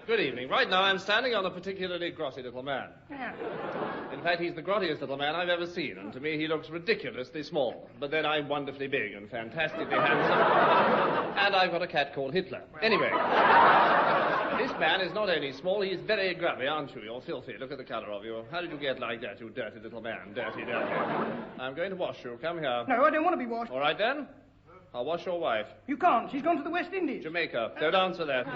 Good evening. Right now I'm standing on a particularly grotty little man. In fact, he's the grottiest little man I've ever seen, and to me he looks ridiculously small. But then I'm wonderfully big and fantastically handsome. And I've got a cat called Hitler. Anyway, this man is not only small, he's very grubby, aren't you? You're filthy. Look at the colour of you. How did you get like that, you dirty little man? Dirty, dirty. I'm going to wash you. Come here. No, I don't want to be washed. All right, then. I'll wash your wife. You can't. She's gone to the West Indies. Jamaica. Don't answer that.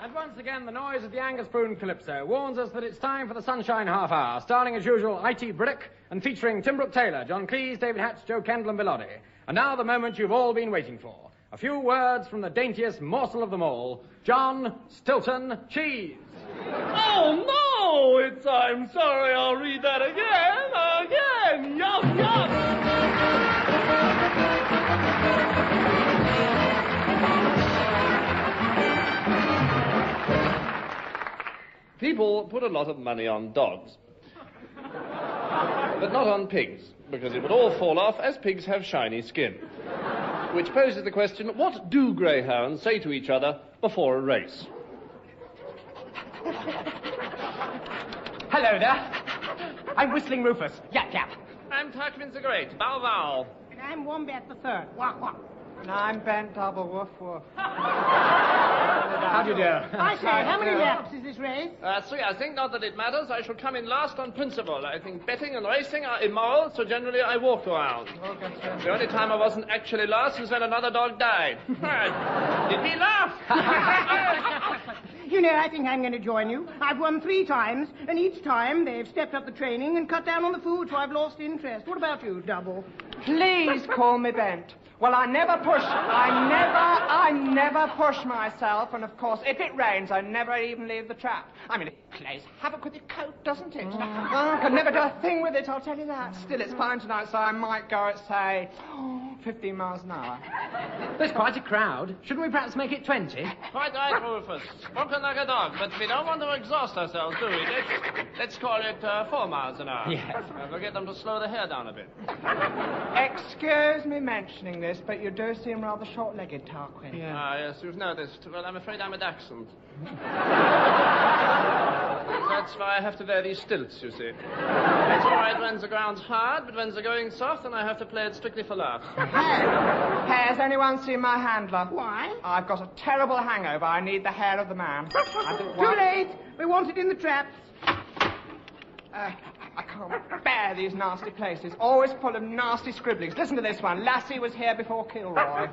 And once again, the noise of the Angus Prune Calypso warns us that it's time for the Sunshine Half Hour, starring as usual I.T. Brick and featuring Tim Brooke Taylor, John Cleese, David Hatch, Joe Kendall and Bill Oddie. And now the moment you've all been waiting for. A few words from the daintiest morsel of them all, John Stilton Cheese. Oh, no! I'm sorry, I'll read that again. Yup, yup! People put a lot of money on dogs. But not on pigs, because it would all fall off as pigs have shiny skin. Which poses the question, what do greyhounds say to each other before a race? Hello there. I'm Whistling Rufus. Yap, yap. I'm Turkman the Great. Bow, bow. And I'm Wombat the Third. Wah, wah. And I'm Bent Double. Woof, woof. How do you do? I say, how many laps is this race? 3. I think not that it matters. I shall come in last on principle. I think betting and racing are immoral, so generally I walked around. The only time I wasn't actually last was when another dog died. Did he laugh? You know, I think I'm going to join you. I've won 3 times, and each time they've stepped up the training and cut down on the food, so I've lost interest. What about you, Double? Please call me Bent. Well, I never push myself, and of course, if it rains, I never even leave the trap. I mean, it plays havoc with your coat, doesn't it? I could never do a thing with it, I'll tell you that. Still, it's fine tonight, so I might go at, say, 15 miles an hour. There's quite a crowd. Shouldn't we perhaps make it 20? Quite right, Rufus. Spoken like a dog, but we don't want to exhaust ourselves, do we? Let's call it 4 miles an hour. Yes. We'll get them to slow the hair down a bit. Excuse me mentioning this, but you do seem rather short-legged, Tarquin. Yeah. Ah, yes, you've noticed. Well, I'm afraid I'm a dachshund. That's why I have to wear these stilts, you see. It's all right when the ground's hard, but when the going's soft, then I have to play it strictly for laughs. Has anyone seen my handler? Why? I've got a terrible hangover. I need the hair of the man. Too late. We want it in the traps. I can't bear these nasty places. Always full of nasty scribblings. Listen to this one. Lassie was here before Kilroy.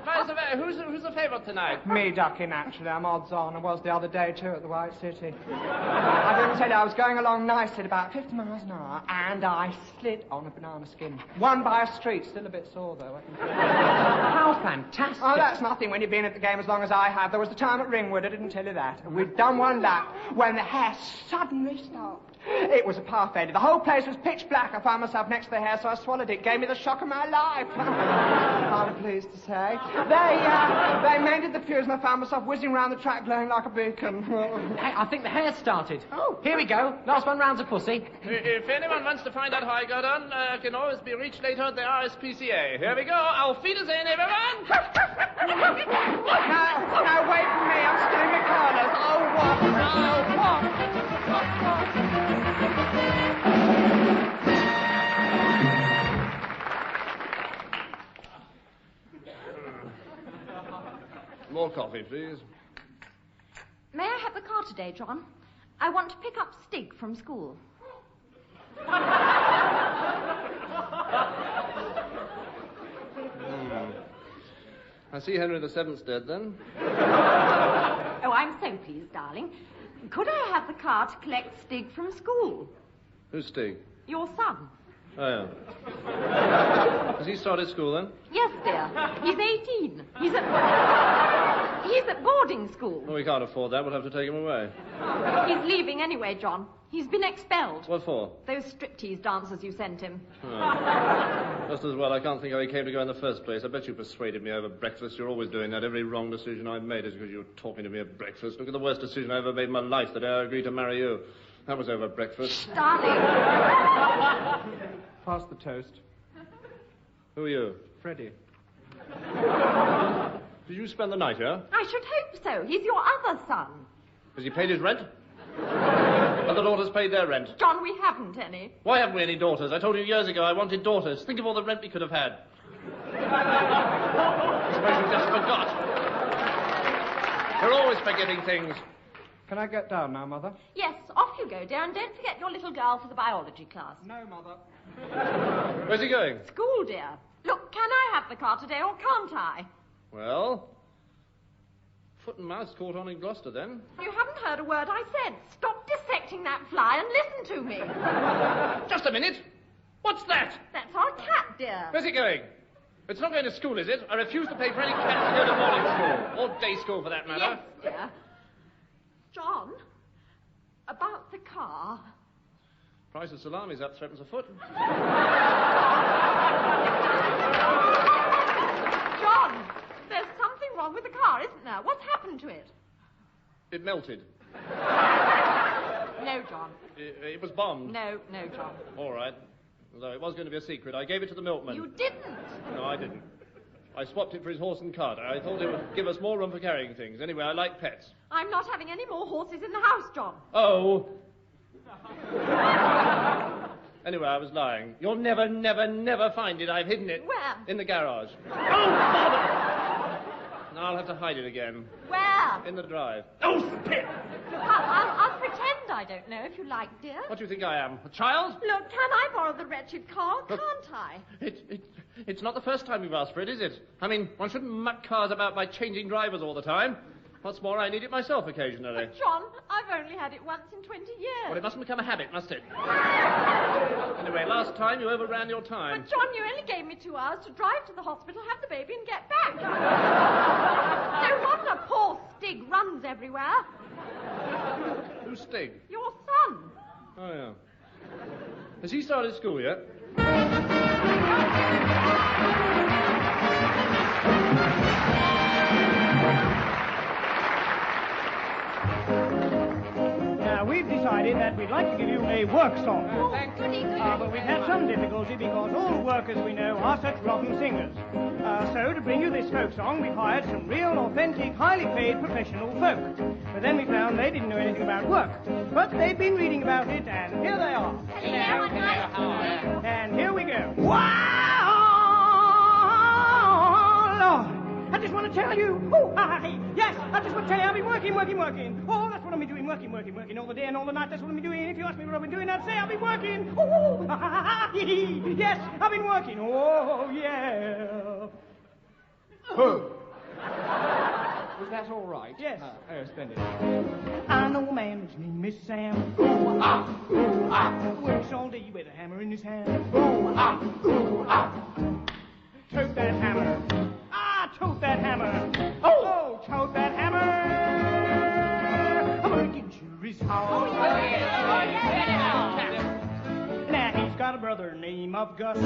By the way, who's the favourite tonight? Me, Ducky, naturally. I'm odds on. I was the other day, too, at the White City. I didn't tell you, I was going along nicely at about 50 miles an hour, and I slid on a banana skin. Won by a street. Still a bit sore, though. How fantastic. Oh, that's nothing when you've been at the game as long as I have. There was the time at Ringwood, I didn't tell you that. We'd done 1 lap when the hare suddenly stopped. It was a parfait. The whole place was pitch black. I found myself next to the hare, so I swallowed it. Gave me the shock of my life. I'm pleased to say. They mended the fuse, and I found myself whizzing round the track glowing like a beacon. Hey, I think the hare's started. Oh. Here we go. Last 1 round's a pussy. If anyone wants to find out how I got on, can always be reached later at the RSPCA. Here we go. Auf Wiedersehen, everyone! Now, wait for me. I'm still in my corners. Oh, what? Oh, what? More coffee, please. May I have the car today, John? I want to pick up Stig from school. I see Henry VII's dead, then. Oh, I'm so pleased, darling. Could I have the car to collect Stig from school? Who's Stig? Your son. Oh, yeah. Has he started school, then? Yes, dear. He's 18. He's at boarding school. Oh, we can't afford that. We'll have to take him away. He's leaving anyway, John. He's been expelled. What for? Those striptease dancers you sent him. Oh. Just as well. I can't think how he came to go in the first place. I bet you persuaded me over breakfast. You're always doing that. Every wrong decision I've made is because you're talking to me at breakfast. Look at the worst decision I ever made in my life, the day I agreed to marry you. That was over breakfast. Darling. Pass the toast. Who are you? Freddie. Did you spend the night here? I should hope so. He's your other son. Has he paid his rent? Have the daughters paid their rent? John, we haven't any. Why haven't we any daughters? I told you years ago I wanted daughters. Think of all the rent we could have had. I suppose you just forgot. You're always forgetting things. Can I get down now, Mother? Yes, off you go, dear, and don't forget your little girl for the biology class. No, Mother. Where's he going? School, dear. Look, can I have the car today, or can't I? Well, foot and mouth caught on in Gloucester, then. You haven't heard a word I said. Stop dissecting that fly and listen to me. Just a minute. What's that? That's our cat, dear. Where's he going? It's not going to school, is it? I refuse to pay for any cats to go to morning school. Or day school, for that matter. Yes, dear. John, about the car. Price of salami's up threepence a foot. John, there's something wrong with the car, isn't there? What's happened to it? It melted. No, John. It was bombed. No, John. All right. Although it was going to be a secret. I gave it to the milkman. You didn't. No, I didn't. I swapped it for his horse and cart. I thought it would give us more room for carrying things. Anyway, I like pets. I'm not having any more horses in the house, John. Oh. Anyway, I was lying. You'll never, never, never find it. I've hidden it. Where? In the garage. Oh, bother! Now I'll have to hide it again. Where? In the drive. Oh, spit! Look, I'll pretend I don't know if you like, dear. What do you think I am? A child? Look, can I borrow the wretched car? Can't I? It's not the first time you've asked for it, is it? I mean, one shouldn't muck cars about by changing drivers all the time. What's more, I need it myself occasionally. But, John, I've only had it once in 20 years. Well, it mustn't become a habit, must it? Anyway, last time you overran your time. But, John, you only gave me 2 hours to drive to the hospital, have the baby, and get back. No wonder poor Stig runs everywhere. Who's Stig? Your son. Oh, yeah. Has he started school yet? We've decided that we'd like to give you a work song. Goody. But we've had some difficulty because all workers we know are such rotten singers. So to bring you this folk song, we've hired some real, authentic, highly paid professional folk. But then we found they didn't know anything about work. But they've been reading about it, and here they are. Hello. And here we go. Wow, Lord. I just want to tell you, yes, I just want to tell you I've been working. Oh, that's what I've been doing, working all the day and all the night. That's what I've been doing. If you ask me what I've been doing, I'd say I've been working. Yes, I've been working. Oh, yeah. Was that all right? Yes. Oh, splendid. I know a man whose name is Sam. Works all day with a hammer in his hand. Tote that hammer. Tote that hammer. Oh, tote that hammer. Working sure is hard. Now he's got a brother named of Gus.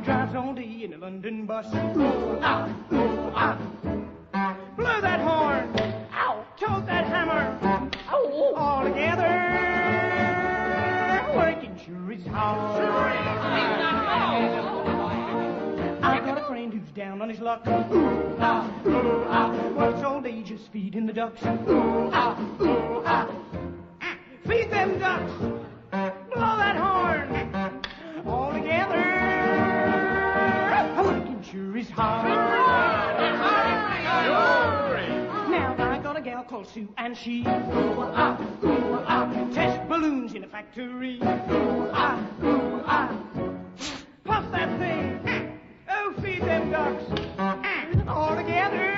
Drives all day in a London bus. Blow that horn. Tote that hammer. All together. Working sure is hard. I've got a friend who's down on his luck. Works all day just feeding the ducks. Feed them ducks. Blow that horn. All together. Working sure is hard. Now I got a gal called Sue, and she test balloons in a factory. Puff that thing. Oh, feed them ducks. All together.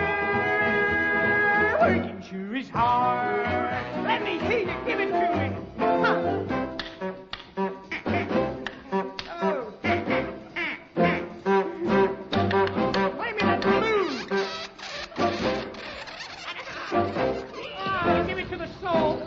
Working sure is hard. Let me see you. Give it to me. Oh. Wait a minute, balloon. Give it to the soul.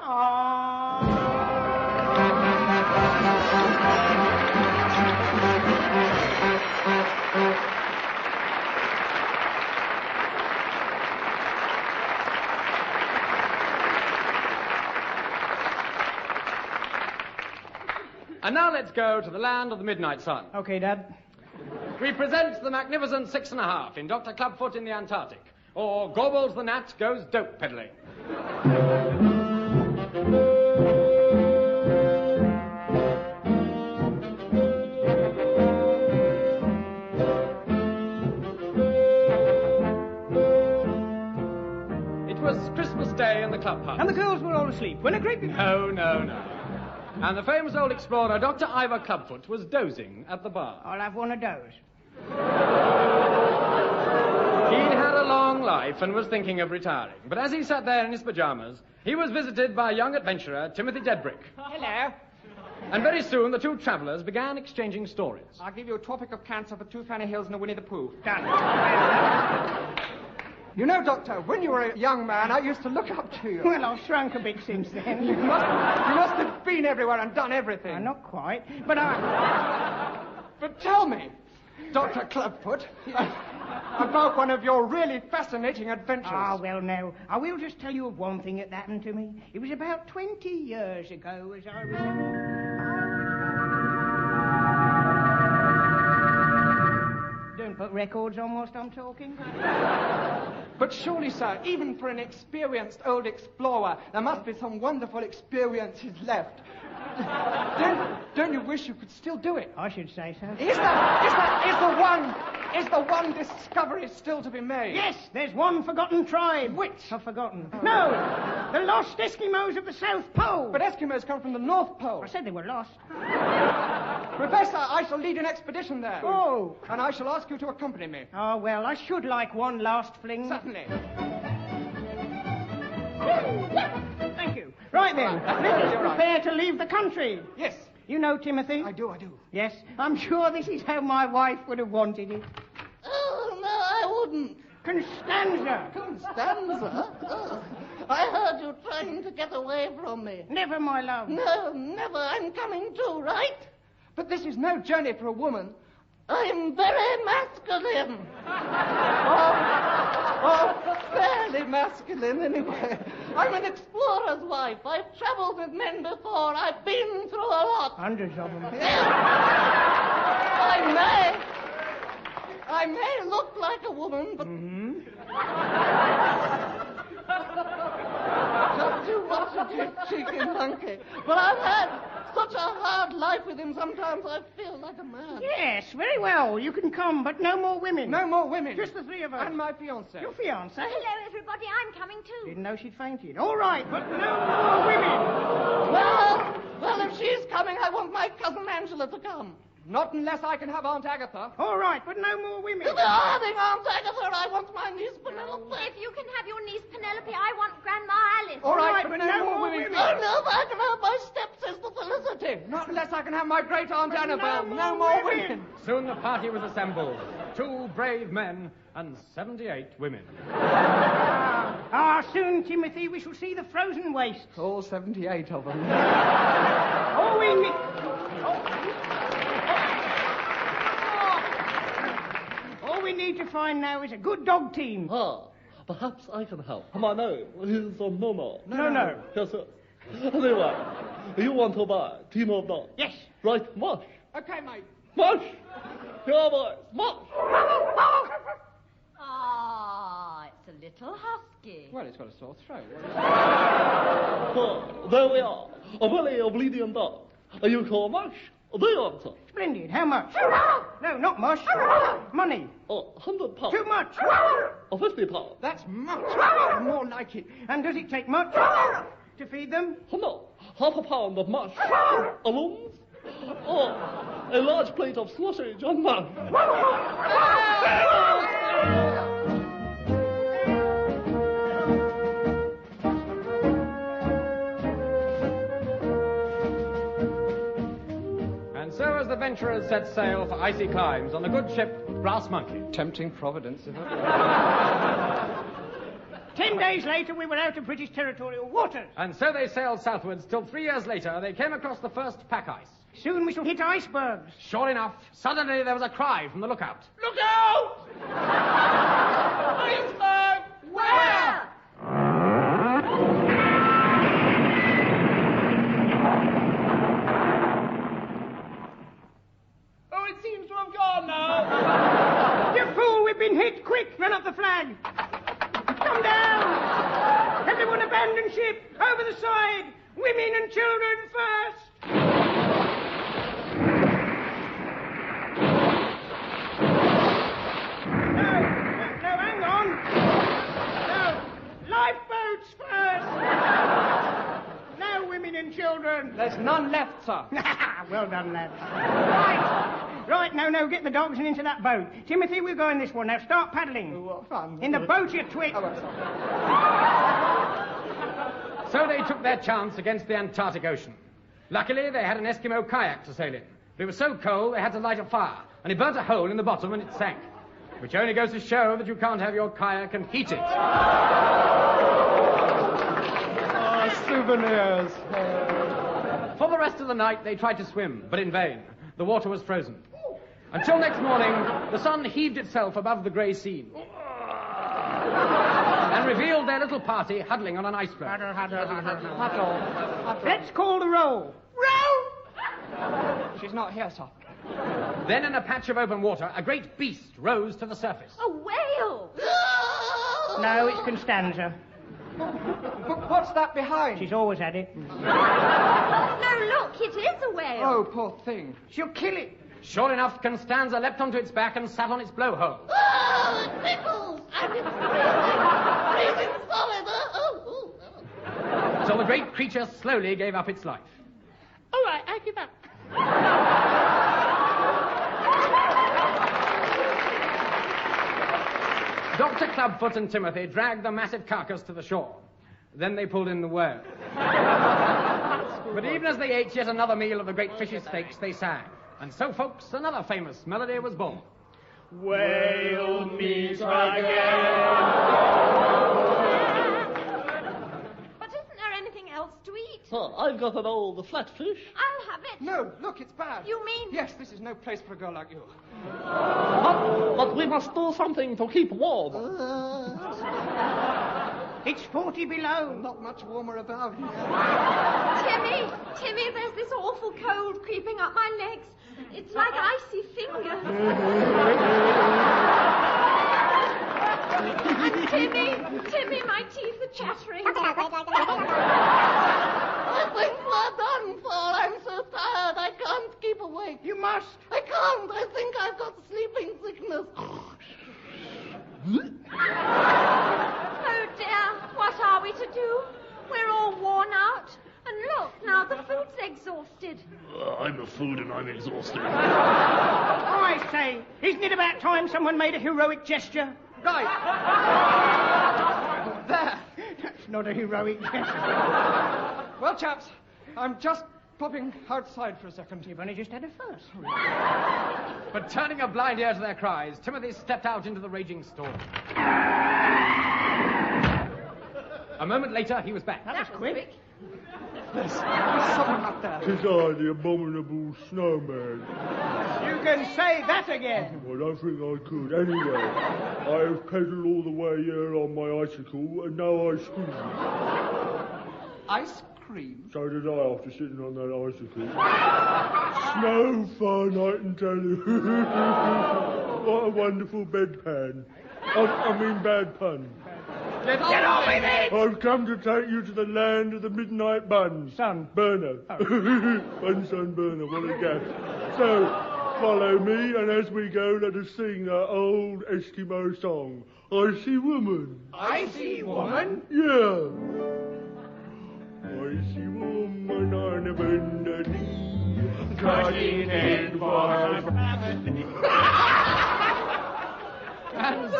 And now let's go to the land of the midnight sun. Okay, Dad. We present the magnificent 6.5 in Dr. Clubfoot in the Antarctic, or Gobbles the Gnat Goes Dope Peddling. It was Christmas Day in the clubhouse. And the girls were all asleep when a great... No. And the famous old explorer, Dr. Ivor Clubfoot, was dozing at the bar. I'll have one of those. He'd had a long life and was thinking of retiring. But as he sat there in his pajamas, he was visited by young adventurer Timothy Dedbrick. Hello. And very soon the two travellers began exchanging stories. I'll give you a Tropic of Cancer for 2 Fanny Hills and a Winnie the Pooh. Done. You know, Doctor, when you were a young man, I used to look up to you. Well, I've shrunk a bit since then. You must have been everywhere and done everything. Not quite, but But tell me, Dr. Clubfoot, about one of your really fascinating adventures. well, no. I will just tell you of one thing that happened to me. It was about 20 years ago, as I remember. Don't put records on whilst I'm talking. But surely, sir, even for an experienced old explorer, there must be some wonderful experiences left. Don't you wish you could still do it? I should say so. Is the one discovery still to be made? Yes, there's one forgotten tribe. Which? I've forgotten. No, the lost Eskimos of the South Pole. But Eskimos come from the North Pole. I said they were lost. Professor, I shall lead an expedition there. Oh. And I shall ask you to accompany me. Oh, well, I should like one last fling. Certainly. Thank you. Right then, let us prepare to leave the country. Yes. You know Timothy? I do. Yes, I'm sure this is how my wife would have wanted it. Oh, no, I wouldn't. Constanza. Constanza? Oh, I heard you trying to get away from me. Never, my love. No, never. I'm coming too, right? But this is no journey for a woman. I'm very masculine. Fairly masculine, anyway. I'm an explorer's wife. I've traveled with men before. I've been through a lot. Hundreds of them. I may look like a woman, but... Just too much of you cheeky monkey. But I've had such a hard life with him, sometimes I feel like a man. Yes, very well. You can come, but no more women. No more women. Just the three of us. And my fiancée. Your fiancé? Hello, everybody. I'm coming too. Didn't know she'd fainted. All right, but no more women. Well, if she's coming, I want my cousin Angela to come. Not unless I can have Aunt Agatha. All right, but no more women. If you're having Aunt Agatha, I want my niece Penelope. If you can have your niece Penelope, I want Grandma Alice. All right, but but no more women. Oh, no, but I can have my stepsister Felicity. Not unless I can have my great Aunt Annabelle. no more women. Soon the party was assembled. 2 brave men and 78 women. Soon, Timothy, we shall see the frozen wastes. All 78 of them. All we need... All we need to find now is a good dog team. Perhaps I can help. My name is Nono. No. Yes, sir. Anyway, you want to buy a team of dogs? Yes. Right, mush. Okay, mate. Mush! Here, boys, mush! It's a little husky. Well, it's got a sore throat. So, there we are. A very obedient dog. You call mush, the answer. Splendid. How much? No, not much. Money. £100. Too much. £50. That's much more like it. And does it take much to feed them? No, half a pound of mush. Almonds? Or a large plate of sausage and mash. And so as the adventurers set sail for icy climes on the good ship Brass Monkey. Tempting providence, isn't it? 10 days later, we were out of British territorial waters. And so they sailed southwards till 3 years later they came across the first pack ice. Soon we shall hit icebergs. Sure enough, suddenly there was a cry from the lookout. Look out! Iceberg! Where? Oh, it seems to have gone now. You fool, we've been hit. Quick, run up the flag. Come down. Everyone abandon ship. Over the side. Women and children first. No, hang on. No, lifeboats first. Now women and children. There's none left, sir. Well done, lads. Right, no, get the dogs and into that boat. Timothy, we're going this one. Now start paddling. What fun. In the boat, you twit. Oh, well, sorry. So they took their chance against the Antarctic Ocean. Luckily, they had an Eskimo kayak to sail in. But it was so cold, they had to light a fire, and it burnt a hole in the bottom and it sank. Which only goes to show that you can't have your kayak and heat it. Souvenirs. For the rest of the night, they tried to swim, but in vain. The water was frozen. Until next morning, the sun heaved itself above the grey sea and revealed their little party huddling on an iceberg. Huddle. Let's call the roll. Row! She's not here, sir. Then in a patch of open water, a great beast rose to the surface. A whale. No, it's Constanza. But what's that behind? She's always had it. No, look, it is a whale. Oh, poor thing. She'll kill it. Sure enough, Constanza leapt onto its back and sat on its blowhole. Oh, it tickles. And it's freezing solid. So the great creature slowly gave up its life. All right, I give up. Dr. Clubfoot and Timothy dragged the massive carcass to the shore. Then they pulled in the whale. But even as they ate yet another meal of the great fish's steaks, they sang. And so, folks, another famous melody was born. Whale meat again. But isn't there anything else to eat? Oh, I've got an old flatfish. I'll have it. No, look, it's bad. You mean? Yes, this is no place for a girl like you. But we must do something to keep warm. It's 40 below. Not much warmer about here. Timmy, there's this awful cold creeping up my legs. It's like icy fingers. And Timmy, my teeth are chattering. I think we're done for. I'm so tired. I can't keep awake. You must. I can't. I think I've got sleeping sickness. Oh dear, what are we to do? We're all worn out. And look, now the food's exhausted. I'm a food and I'm exhausted. I say, isn't it about time someone made a heroic gesture? Right. There. That's not a heroic gesture. Well, chaps, I'm just popping outside for a second. You've only just had a first. But turning a blind ear to their cries, Timothy stepped out into the raging storm. A moment later, he was back. That was quick. There's someone up there. Tis I, the abominable snowman. You can say that again. Well, I think I could. Anyway, I have pedalled all the way here on my icicle, and now I scream. Ice cream? So did I after sitting on that icicle. Snow fun, I can tell you. What a wonderful bedpan. I mean bad pun. Get on with it! I've come to take you to the land of the midnight bun. Sun. Burner. Bunsen burner, what a gas. So, follow me, and as we go, let us sing that old Eskimo song. I see woman. I see woman. Yeah. I see woman on a bended knee, crying in for her family. And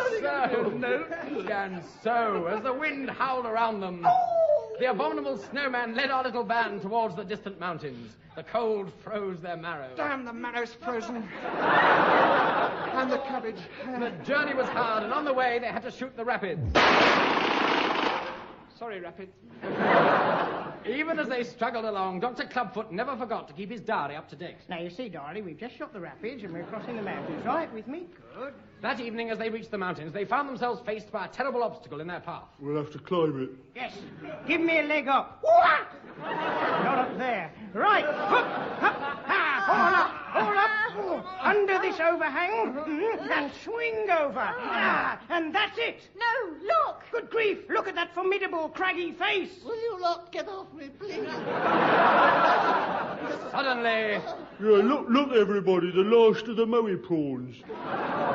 so, as the wind howled around them, the abominable snowman led our little band towards the distant mountains. The cold froze their marrow. Damn, the marrow's frozen. And the cabbage. The journey was hard, and on the way they had to shoot the rapids. Sorry, Rapids. Even as they struggled along, Dr. Clubfoot never forgot to keep his diary up to date. Now, you see, Darley, we've just shot the rapids and we're crossing the mountains. Right with me? Good. That evening, as they reached the mountains, they found themselves faced by a terrible obstacle in their path. We'll have to climb it. Yes. Give me a leg up. Not up there. Right. Up, up, ha, all up. Under this overhang and swing over. And that's it. No, look. Good grief, look at that formidable, craggy face. Will you lot get off me, please? Suddenly... Yeah, look, everybody, the last of the Moe prawns.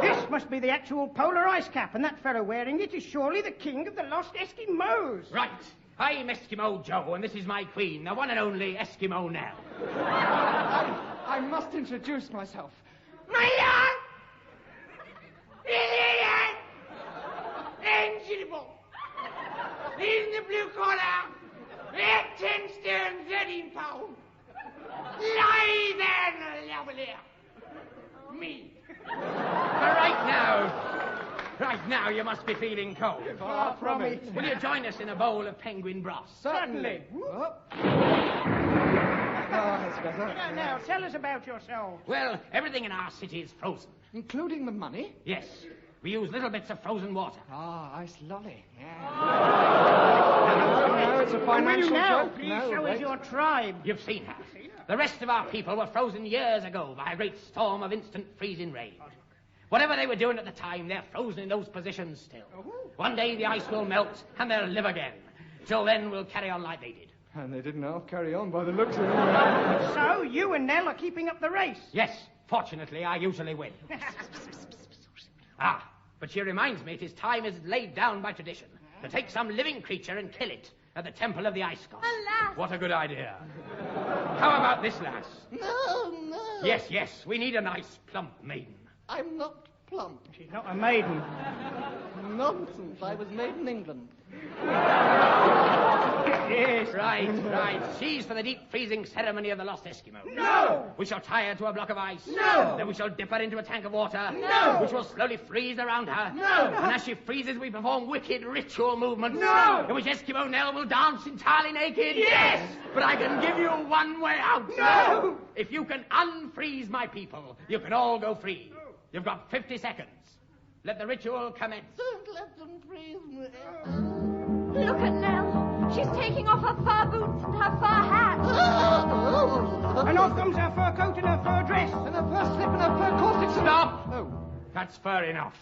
This must be the actual polar ice cap, and that fellow wearing it is surely the king of the lost Eskimos. Right. I'm Eskimo Joe, and this is my queen, the one and only Eskimo Nell. I must introduce myself. In the blue collar, at 10 stone, 13 pound. Lie there, lovely. Me. Right now, you must be feeling cold. Far from it. Will you join us in a bowl of penguin broth? Certainly. That's better. Now, tell us about yourselves. Well, everything in our city is frozen. Including the money? Yes. We use little bits of frozen water. Ah, ice lolly. Yeah. No, it's a Will financial you now joke. please No, show wait. us your tribe? You've seen her. The rest of our people were frozen years ago by a great storm of instant freezing rain. Whatever they were doing at the time, they're frozen in those positions still. One day the ice will melt and they'll live again. Till then, we'll carry on like they did. And they didn't half carry on by the looks of it. So, you and Nell are keeping up the race? Yes, fortunately, I usually win. But she reminds me it is time is laid down by tradition to take some living creature and kill it at the temple of the ice god. Alas. What a good idea. How about this lass? No. Yes, we need a nice, plump maiden. I'm not plump. She's not a maiden. Nonsense. I was made in England. Yes. Right. She's for the deep freezing ceremony of the lost Eskimo. No! We shall tie her to a block of ice. No! Then we shall dip her into a tank of water. No! Which will slowly freeze around her. No! And as she freezes, we perform wicked ritual movements. No! In which Eskimo Nell will dance entirely naked. Yes! But I can give you one way out. No! If you can unfreeze my people, you can all go free. You've got 50 seconds. Let the ritual commence. Don't let them freeze me. Look at Nell. She's taking off her fur boots and her fur hat. And off comes her fur coat and her fur dress. And her fur slip and her fur corset. Stop! Oh. That's fur enough.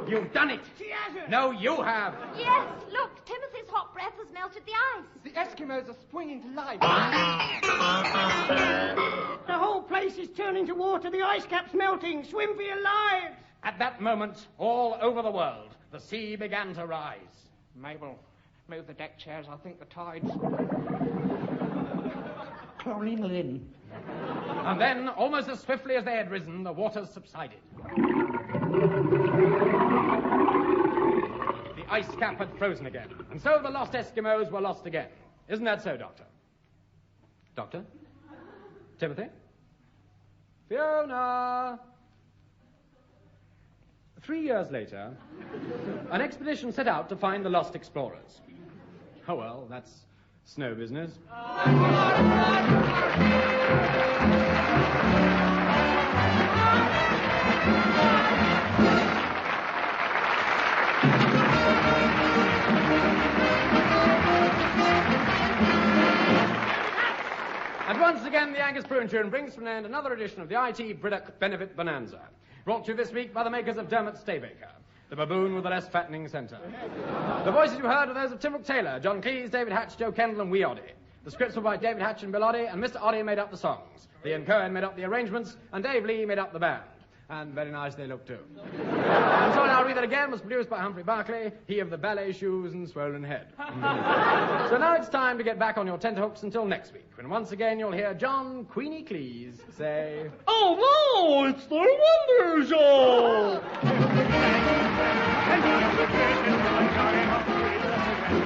You've done it. She hasn't. No, you have. Yes, look, Timothy's hot breath has melted the ice. The Eskimos are springing to life. The whole place is turning to water. The ice cap's melting. Swim for your lives. At that moment, all over the world, the sea began to rise. Mabel, move the deck chairs. I think the tide's... Chlorine in. And then, almost as swiftly as they had risen, the waters subsided. The ice cap had frozen again, and so the lost Eskimos were lost again. Isn't that so, Doctor? Doctor? Timothy? Fiona! 3 years later, an expedition set out to find the lost explorers. Oh, well, that's snow business. And once again, the Angus Prune Tune brings to an end another edition of the I.T. Briddock Benefit Bonanza, brought to you this week by the makers of Dermot Staybaker, the baboon with the less fattening centre. The voices you heard are those of Timbrook Taylor, John Cleese, David Hatch, Joe Kendall, and Wee Oddie. The scripts were by David Hatch and Bill Oddie, and Mr. Oddie made up the songs. Ian Cohen made up the arrangements, and Dave Lee made up the band. And very nice they look, too. And So Now Read That Again was produced by Humphrey Barclay, he of the ballet shoes and swollen head. So now it's time to get back on your tenterhooks until next week, when once again you'll hear John Queenie Cleese say... Oh, no, it's the Wonder Show!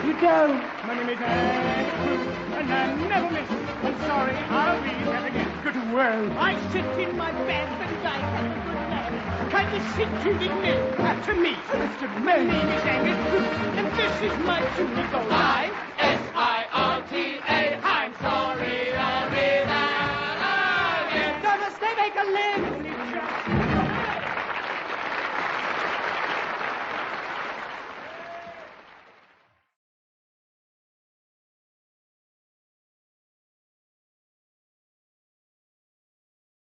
You don't. My name is Angus, and I never miss. I'm sorry, I'll read that again. Good well. I sit in my bed and I have a good night. Kindly sit to the mill, to me. Mr. My name is Angus Boone, and this is my tune. It goes I-S-I-R-T-A. I'm sorry I'll be there again. Does a stay make a living?